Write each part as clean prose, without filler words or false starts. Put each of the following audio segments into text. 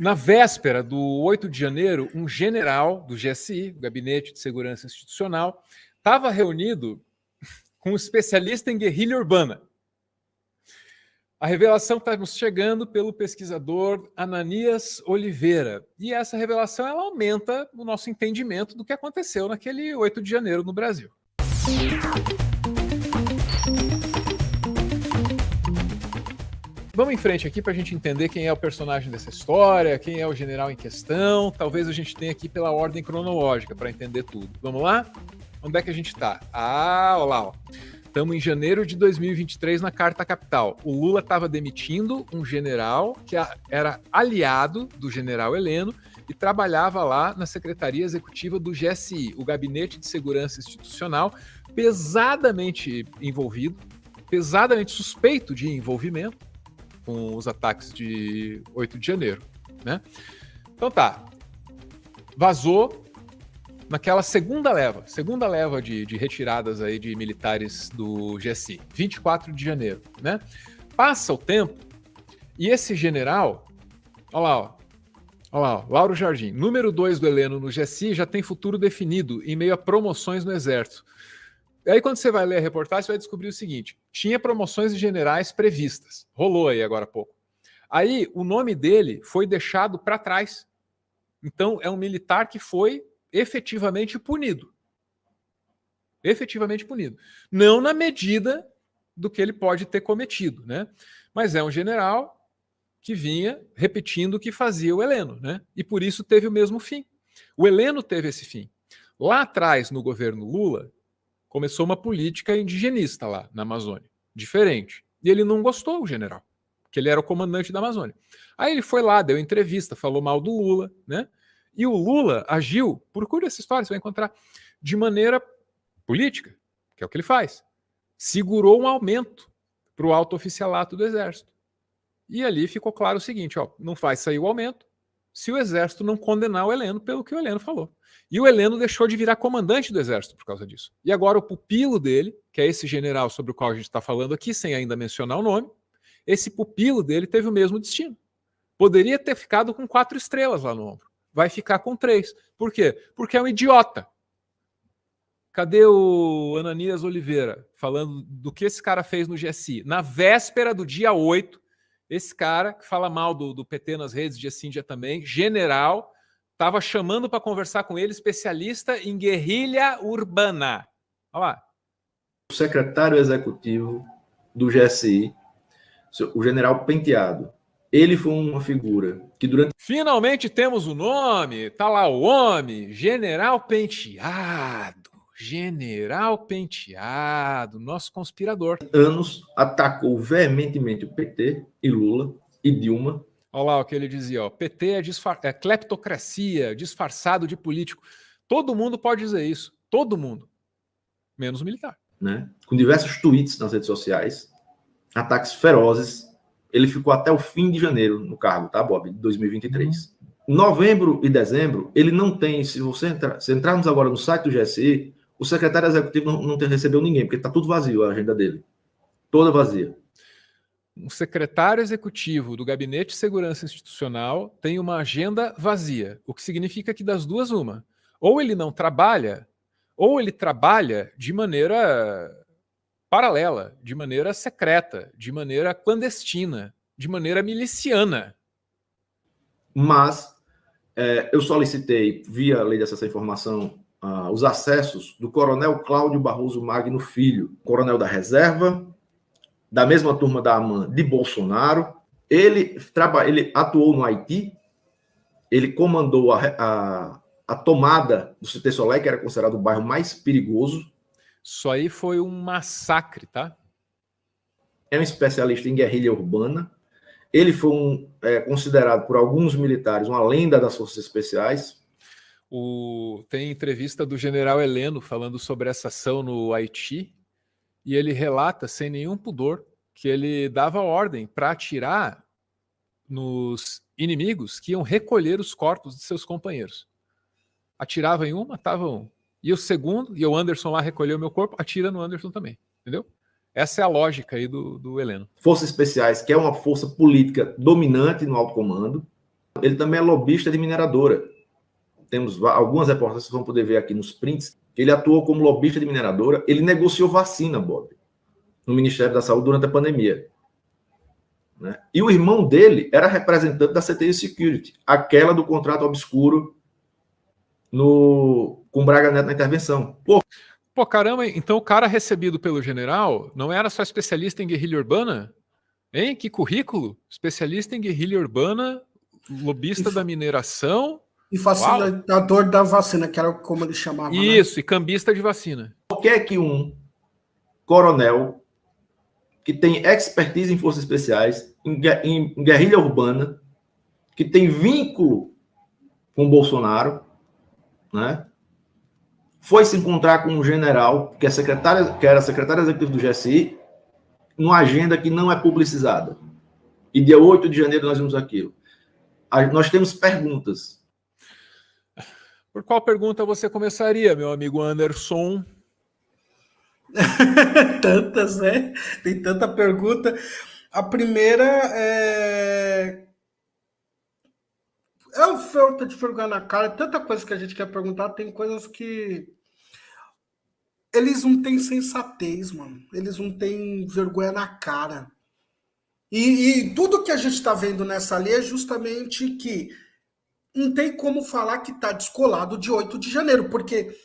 Na véspera do 8 de janeiro, um general do GSI, Gabinete de Segurança Institucional, estava reunido com um especialista em guerrilha urbana. A revelação está nos chegando pelo pesquisador Ananias Oliveira. E essa revelação ela aumenta o nosso entendimento do que aconteceu naquele 8 de janeiro no Brasil. Vamos em frente aqui para a gente entender quem é o personagem dessa história, quem é o general em questão. Talvez a gente tenha aqui pela ordem cronológica para entender tudo. Vamos lá? Onde é que a gente está? Olha lá, ó. Estamos em janeiro de 2023 na Carta Capital. O Lula estava demitindo um general que era aliado do general Heleno e trabalhava lá na Secretaria Executiva do GSI, o Gabinete de Segurança Institucional, pesadamente envolvido, pesadamente suspeito de envolvimento com os ataques de 8 de janeiro, né? Então tá, vazou naquela segunda leva de retiradas aí de militares do GSI, 24 de janeiro, né? Passa o tempo e esse general, olha lá, Lauro Jardim, número 2 do Heleno no GSI já tem futuro definido em meio a promoções no Exército. Aí quando você vai ler a reportagem, você vai descobrir o seguinte: tinha promoções de generais previstas. Rolou aí agora há pouco. Aí o nome dele foi deixado para trás. Então é um militar que foi efetivamente punido. Efetivamente punido. Não na medida do que ele pode ter cometido, né? Mas é um general que vinha repetindo o que fazia o Heleno, né? E por isso teve o mesmo fim. O Heleno teve esse fim. Lá atrás, no governo Lula, começou uma política indigenista lá na Amazônia, diferente. E ele não gostou, o general, porque ele era o comandante da Amazônia. Aí ele foi lá, deu entrevista, falou mal do Lula, né? E o Lula agiu, procure essa história, você vai encontrar, de maneira política, que é o que ele faz. Segurou um aumento para o alto oficialato do Exército. E ali ficou claro o seguinte, ó, não vai sair o aumento se o Exército não condenar o Heleno pelo que o Heleno falou. E o Heleno deixou de virar comandante do Exército por causa disso. E agora o pupilo dele, que é esse general sobre o qual a gente está falando aqui, sem ainda mencionar o nome, esse pupilo dele teve o mesmo destino. Poderia ter ficado com 4 estrelas lá no ombro. Vai ficar com 3. Por quê? Porque é um idiota. Cadê o Ananias Oliveira falando do que esse cara fez no GSI? Na véspera do dia 8, esse cara, que fala mal do PT nas redes, dia sim, dia também, general, estava chamando para conversar com ele, especialista em guerrilha urbana. Olha lá. O secretário executivo do GSI, o general Penteado, ele foi uma figura que durante... Finalmente temos o nome, tá lá o homem, General Penteado. General Penteado, nosso conspirador. Anos atacou veementemente o PT e Lula e Dilma. Olha lá o que ele dizia, ó, PT é cleptocracia, disfarçado de político. Todo mundo pode dizer isso, todo mundo, menos o militar. Né? Com diversos tweets nas redes sociais, ataques ferozes. Ele ficou até o fim de janeiro no cargo, tá, Bob? De 2023. Novembro e dezembro, ele não tem, se entrarmos agora no site do GSI, o secretário executivo não recebeu ninguém, porque está tudo vazio a agenda dele. Toda vazia. Um secretário executivo do Gabinete de Segurança Institucional tem uma agenda vazia, o que significa que das duas uma. Ou ele não trabalha, ou ele trabalha de maneira paralela, de maneira secreta, de maneira clandestina, de maneira miliciana. Mas eu solicitei, via lei de acesso à informação, os acessos do coronel Cláudio Barroso Magno Filho, coronel da reserva, da mesma turma da AMAN de Bolsonaro. Ele atuou no Haiti, ele comandou a tomada do CT Solé, que era considerado o bairro mais perigoso. Isso aí foi um massacre, tá? É um especialista em guerrilha urbana. Ele foi considerado por alguns militares uma lenda das forças especiais. Tem entrevista do general Heleno falando sobre essa ação no Haiti, e ele relata sem nenhum pudor que ele dava ordem para atirar nos inimigos que iam recolher os corpos de seus companheiros. Atirava em um, matava um. E o segundo, e o Anderson lá recolheu o meu corpo, atira no Anderson também. Entendeu? Essa é a lógica aí do Heleno. Forças especiais, que é uma força política dominante no alto comando. Ele também é lobista de mineradora. Temos algumas reportagens que vocês vão poder ver aqui nos prints. Ele atuou como lobista de mineradora. Ele negociou vacina, Bob, no Ministério da Saúde durante a pandemia. Né? E o irmão dele era representante da CTI Security, aquela do contrato obscuro com Braga Neto na intervenção. Pô, caramba, então o cara recebido pelo general não era só especialista em guerrilha urbana? Hein? Que currículo? Especialista em guerrilha urbana, lobista da mineração... E facilitador da vacina, que era como ele chamava. Isso, né? E cambista de vacina. Por que é que um coronel que tem expertise em forças especiais, em guerrilha urbana, que tem vínculo com o Bolsonaro, né, foi se encontrar com um general que era secretário executivo do GSI, numa agenda que não é publicizada. E dia 8 de janeiro nós vimos aquilo. Nós temos perguntas. Por qual pergunta você começaria, meu amigo Anderson? Tantas, né? Tem tanta pergunta. A primeira é o falta de vergonha na cara. Tanta coisa que a gente quer perguntar, tem coisas que eles não têm sensatez, mano. Eles não têm vergonha na cara. E tudo que a gente está vendo nessa lei é justamente que não tem como falar que está descolado de 8 de janeiro, porque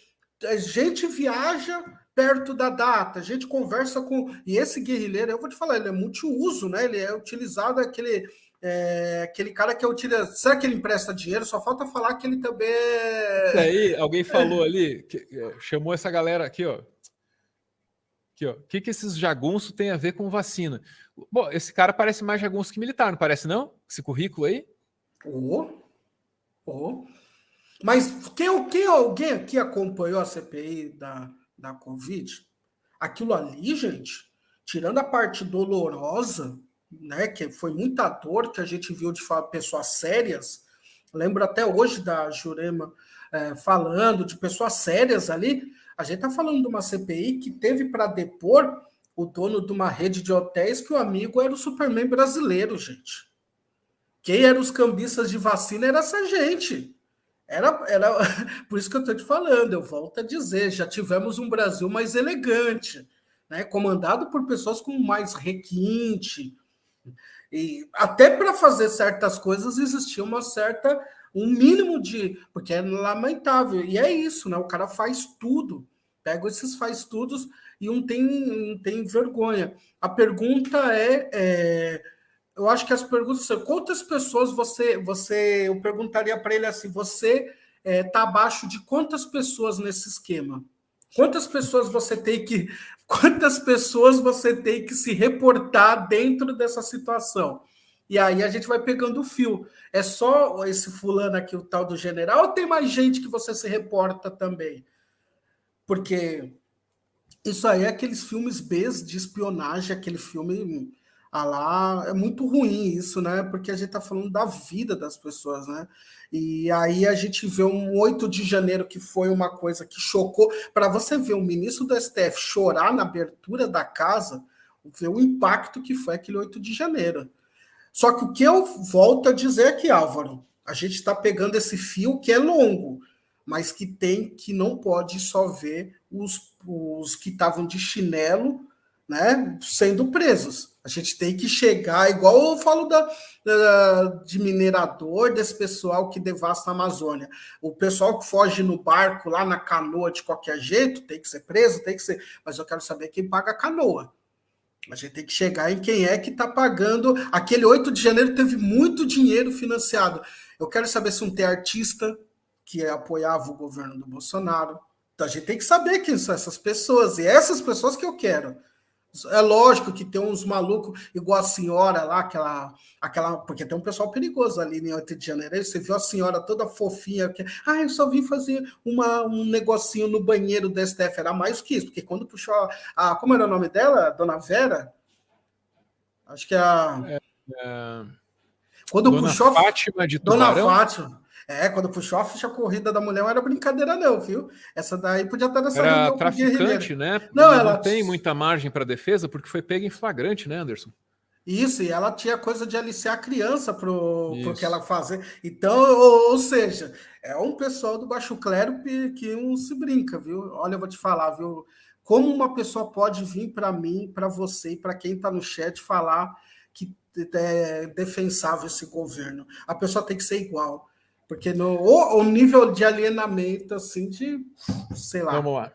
a gente viaja perto da data, a gente conversa com... E esse guerrilheiro, eu vou te falar, ele é multiuso, né? Ele é utilizado, aquele cara que é utilizado... Será que ele empresta dinheiro? Só falta falar que ele também Isso aí, alguém falou ali, chamou essa galera aqui, ó. Aqui, ó. O que esses jagunços têm a ver com vacina? Bom, esse cara parece mais jagunço que militar, não parece não? Esse currículo aí? Mas alguém aqui acompanhou a CPI da Covid? Aquilo ali, gente, tirando a parte dolorosa, né, que foi muita dor que a gente viu de pessoas sérias, lembro até hoje da Jurema falando de pessoas sérias ali, a gente está falando de uma CPI que teve para depor o dono de uma rede de hotéis que o amigo era o Superman brasileiro, gente. Quem eram os cambistas de vacina era essa gente. Era por isso que eu estou te falando, eu volto a dizer, já tivemos um Brasil mais elegante, né, comandado por pessoas com mais requinte, e até para fazer certas coisas existia um mínimo de... Porque é lamentável, e é isso, né, o cara faz tudo, pega esses faz tudos e não tem vergonha. A pergunta eu acho que as perguntas são: quantas pessoas eu perguntaria para ele assim, você está abaixo de quantas pessoas nesse esquema? Quantas pessoas você tem que se reportar dentro dessa situação? E aí a gente vai pegando o fio. É só esse fulano aqui, o tal do general, ou tem mais gente que você se reporta também? Porque isso aí é aqueles filmes B de espionagem, aquele filme... lá é muito ruim isso, né? Porque a gente tá falando da vida das pessoas, né? E aí a gente vê um 8 de janeiro que foi uma coisa que chocou. Para você ver o ministro do STF chorar na abertura da casa, ver o impacto que foi aquele 8 de janeiro. Só que o que eu volto a dizer aqui, Álvaro, a gente está pegando esse fio que é longo, mas que não pode só ver os que estavam de chinelo, né, sendo presos. A gente tem que chegar, igual eu falo de minerador, desse pessoal que devasta a Amazônia. O pessoal que foge no barco, lá na canoa, de qualquer jeito, tem que ser preso, tem que ser... Mas eu quero saber quem paga a canoa. A gente tem que chegar em quem é que está pagando. Aquele 8 de janeiro teve muito dinheiro financiado. Eu quero saber se não tem artista que apoiava o governo do Bolsonaro. Então a gente tem que saber quem são essas pessoas. E é essas pessoas que eu quero. É lógico que tem uns malucos, igual a senhora lá, aquela, porque tem um pessoal perigoso ali em 8 de janeiro. Aí você viu a senhora toda fofinha, eu só vim fazer um negocinho no banheiro do STF. Era mais que isso, porque quando puxou como era o nome dela? Dona Vera? Acho que é quando Dona puxou Fátima de Dona Tubarão? Fátima. Quando puxou a ficha corrida da mulher, não era brincadeira não, viu? Essa daí podia estar nessa reunião. Era traficante, né? Não, ela não tem muita margem para defesa, porque foi pega em flagrante, né, Anderson? Isso, e ela tinha coisa de aliciar a criança pro que Isso. ela fazia. Então, ou seja, é um pessoal do baixo clero que não se brinca, viu? Olha, eu vou te falar, viu? Como uma pessoa pode vir para mim, para você e para quem está no chat falar que é defensável esse governo? A pessoa tem que ser igual. Porque o nível de alienamento, assim, de, sei lá. Vamos lá.